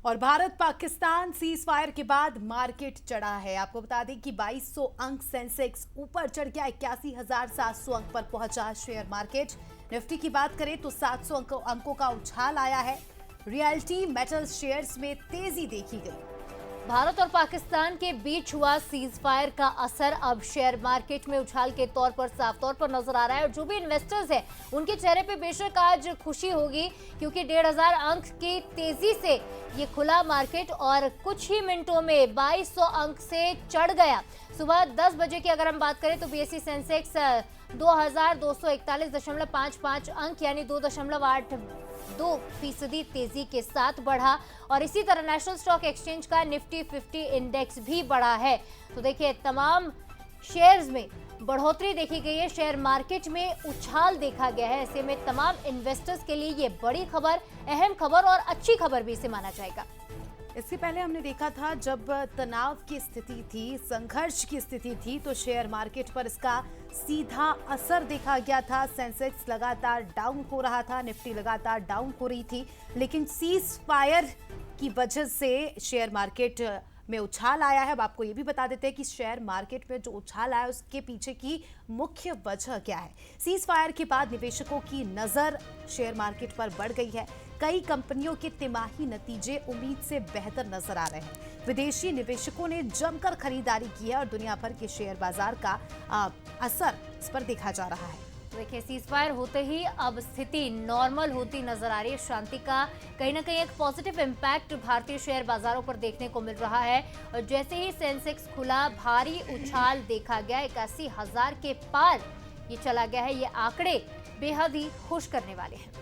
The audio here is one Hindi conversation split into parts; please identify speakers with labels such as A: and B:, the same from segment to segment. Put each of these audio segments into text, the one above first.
A: और भारत पाकिस्तान सीज फायर के बाद मार्केट चढ़ा है। आपको बता दें कि 2200 अंक सेंसेक्स ऊपर चढ़ गया, 81,700 अंक पर पहुंचा शेयर मार्केट। निफ्टी की बात करें तो 700 अंकों का उछाल आया है। रियल्टी मेटल्स शेयर्स में तेजी देखी गई।
B: भारत और पाकिस्तान के बीच हुआ सीज फायर का असर अब शेयर मार्केट में उछाल के तौर पर साफ तौर पर नजर आ रहा है और जो भी इन्वेस्टर्स हैं उनके चेहरे पे बेशक आज खुशी होगी क्योंकि 1,500 अंक की तेजी से ये खुला मार्केट और कुछ ही मिनटों में 2200 अंक से चढ़ गया। सुबह 10 बजे की अगर हम बात करें तो बीएसई सेंसेक्स 2241.55 अंक यानी 2.82% तेजी के साथ बढ़ा और इसी तरह नेशनल स्टॉक एक्सचेंज का निफ्टी 50 इंडेक्स भी बढ़ा है। तो देखिए तमाम शेयर्स में बढ़ोतरी देखी गई है, शेयर मार्केट में उछाल देखा गया है। ऐसे में तमाम इन्वेस्टर्स के लिए ये बड़ी खबर, अहम खबर और अच्छी खबर भी इसे माना जाएगा।
A: इससे पहले हमने देखा था जब तनाव की स्थिति थी, संघर्ष की स्थिति थी, तो शेयर मार्केट पर इसका सीधा असर देखा गया था। सेंसेक्स लगातार डाउन हो रहा था, निफ्टी लगातार डाउन हो रही थी, लेकिन सीज फायर की वजह से शेयर मार्केट में उछाल आया है। अब आपको ये भी बता देते हैं कि शेयर मार्केट में जो उछाल आया उसके पीछे की मुख्य वजह क्या है। सीज फायर के बाद निवेशकों की नजर शेयर मार्केट पर बढ़ गई है। कई कंपनियों के तिमाही नतीजे उम्मीद से बेहतर नजर आ रहे हैं। विदेशी निवेशकों ने जमकर खरीदारी की है और दुनिया भर के शेयर बाजार का असर इस पर देखा जा रहा है।
B: देखिए सीज फायर होते ही अब स्थिति नॉर्मल होती नजर आ रही है। शांति का कहीं ना कहीं एक पॉजिटिव इम्पैक्ट भारतीय शेयर बाजारों पर देखने को मिल रहा है और जैसे ही सेंसेक्स खुला भारी उछाल देखा गया, 81,000 के पार ये चला गया है। ये आंकड़े बेहद ही खुश करने वाले हैं।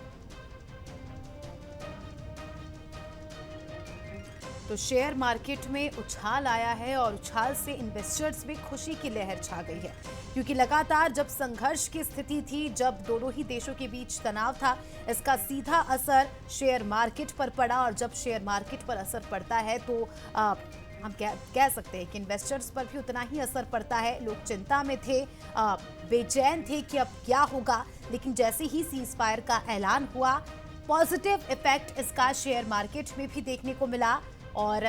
A: तो शेयर मार्केट में उछाल आया है और उछाल से इन्वेस्टर्स में खुशी की लहर छा गई है क्योंकि लगातार जब संघर्ष की स्थिति थी, जब दोनों ही देशों के बीच तनाव था, इसका सीधा असर शेयर मार्केट पर पड़ा और जब शेयर मार्केट पर असर पड़ता है तो हम कह सकते हैं कि इन्वेस्टर्स पर भी उतना ही असर पड़ता है। लोग चिंता में थे, बेचैन थे कि अब क्या होगा, लेकिन जैसे ही सीज फायर का ऐलान हुआ, पॉजिटिव इफेक्ट इसका शेयर मार्केट में भी देखने को मिला और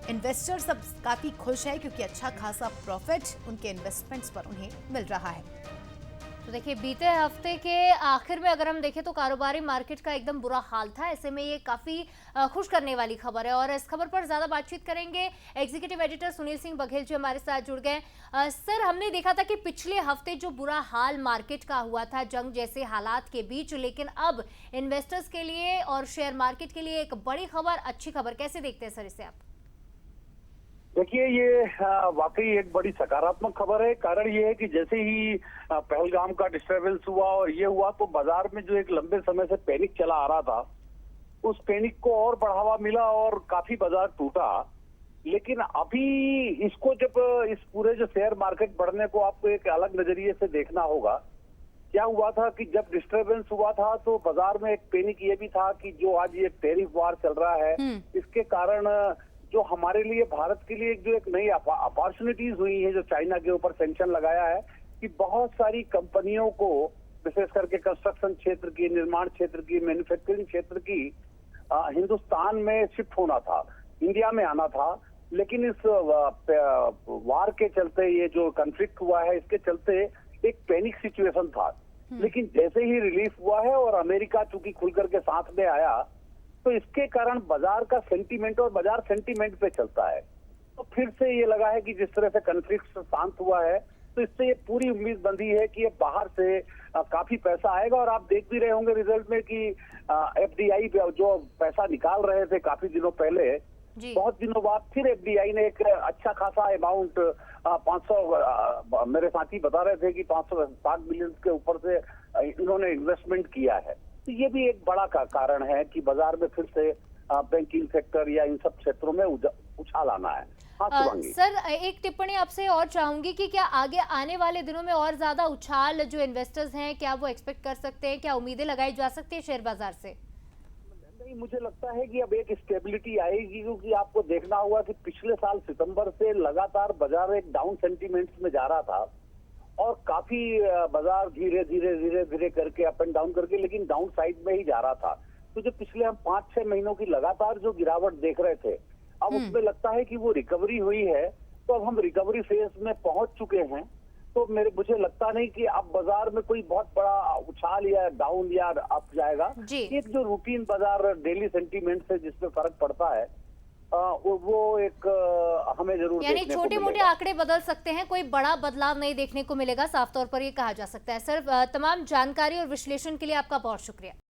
A: इन्वेस्टर्स अब काफी खुश है क्योंकि अच्छा खासा प्रॉफिट उनके इन्वेस्टमेंट्स पर उन्हें मिल रहा है।
B: तो देखिए बीते हफ्ते के आखिर में अगर हम देखें तो कारोबारी मार्केट का एकदम बुरा हाल था। ऐसे में ये काफी खुश करने वाली खबर है और इस खबर पर ज्यादा बातचीत करेंगे। एग्जीक्यूटिव एडिटर सुनील सिंह बघेल जी हमारे साथ जुड़ गए। सर, हमने देखा था कि पिछले हफ्ते जो बुरा हाल मार्केट का हुआ था जंग जैसे हालात के बीच, लेकिन अब इन्वेस्टर्स के लिए और शेयर मार्केट के लिए एक बड़ी खबर, अच्छी खबर, कैसे देखते हैं सर इसे आप?
C: देखिए ये वाकई एक बड़ी सकारात्मक खबर है। कारण ये है कि जैसे ही पहलगाम का डिस्टरबेंस हुआ और ये हुआ तो बाजार में जो एक लंबे समय से पैनिक चला आ रहा था, उस पैनिक को और बढ़ावा मिला और काफी बाजार टूटा। लेकिन अभी इसको जब इस पूरे जो शेयर मार्केट बढ़ने को आपको एक अलग नजरिए से देखना होगा। क्या हुआ था कि जब डिस्टरबेंस हुआ था तो बाजार में एक पैनिक ये भी था कि जो आज ये टैरिफ वार चल रहा है, इसके कारण जो हमारे लिए, भारत के लिए जो एक नई अपॉर्चुनिटीज हुई है, जो चाइना के ऊपर सैंक्शन लगाया है कि बहुत सारी कंपनियों को, विशेष करके कंस्ट्रक्शन क्षेत्र की, निर्माण क्षेत्र की, मैन्युफैक्चरिंग क्षेत्र की, हिंदुस्तान में शिफ्ट होना था, इंडिया में आना था। लेकिन इस वार के चलते, ये जो कॉन्फ्लिक्ट हुआ है, इसके चलते एक पैनिक सिचुएशन था। लेकिन जैसे ही रिलीफ हुआ है और अमेरिका चूंकि खुल करके साथ में आया, तो इसके कारण बाजार का सेंटीमेंट, और बाजार सेंटीमेंट पे चलता है, तो फिर से ये लगा है कि जिस तरह से कॉन्फ्लिक्ट शांत हुआ है तो इससे ये पूरी उम्मीद बंधी है कि ये बाहर से काफी पैसा आएगा। और आप देख भी रहे होंगे रिजल्ट में कि एफडीआई जो पैसा निकाल रहे थे काफी दिनों पहले, बहुत दिनों बाद फिर एफडीआई ने एक अच्छा खासा अमाउंट 500, मेरे साथी बता रहे थे कि 560 मिलियन के ऊपर से इन्होंने इन्वेस्टमेंट किया है। तो ये भी एक बड़ा कारण है कि बाजार में फिर से बैंकिंग सेक्टर या इन सब क्षेत्रों में उछाल आना है।
B: सर, एक टिप्पणी आपसे और चाहूंगी कि क्या आगे आने वाले दिनों में और ज्यादा उछाल जो इन्वेस्टर्स हैं, क्या वो एक्सपेक्ट कर सकते हैं? क्या उम्मीदें लगाई जा सकती है शेयर बाजार से?
C: नहीं, मुझे लगता है कि अब एक स्टेबिलिटी आएगी क्योंकि आपको देखना होगा कि पिछले साल सितंबर से लगातार बाजार एक डाउन सेंटीमेंट्स में जा रहा था और काफी बाजार धीरे धीरे करके अप एंड डाउन करके, लेकिन डाउन साइड में ही जा रहा था। तो जो पिछले हम 5-6 महीनों की लगातार जो गिरावट देख रहे थे, अब उसमें लगता है कि वो रिकवरी हुई है। तो अब हम रिकवरी फेज में पहुंच चुके हैं। तो मुझे लगता नहीं कि अब बाजार में कोई बहुत बड़ा उछाल या डाउन या अप जाएगा।
B: जी।
C: एक जो रूटीन बाजार डेली सेंटीमेंट से जिसमें फर्क पड़ता है, वो एक हमें जरूर
B: यानी
C: देखने को
B: छोटे मोटे
C: मिलेगा।
B: आंकड़े बदल सकते हैं, कोई बड़ा बदलाव नहीं देखने को मिलेगा, साफ तौर पर ये कहा जा सकता है। सर, तमाम जानकारी और विश्लेषण के लिए आपका बहुत शुक्रिया।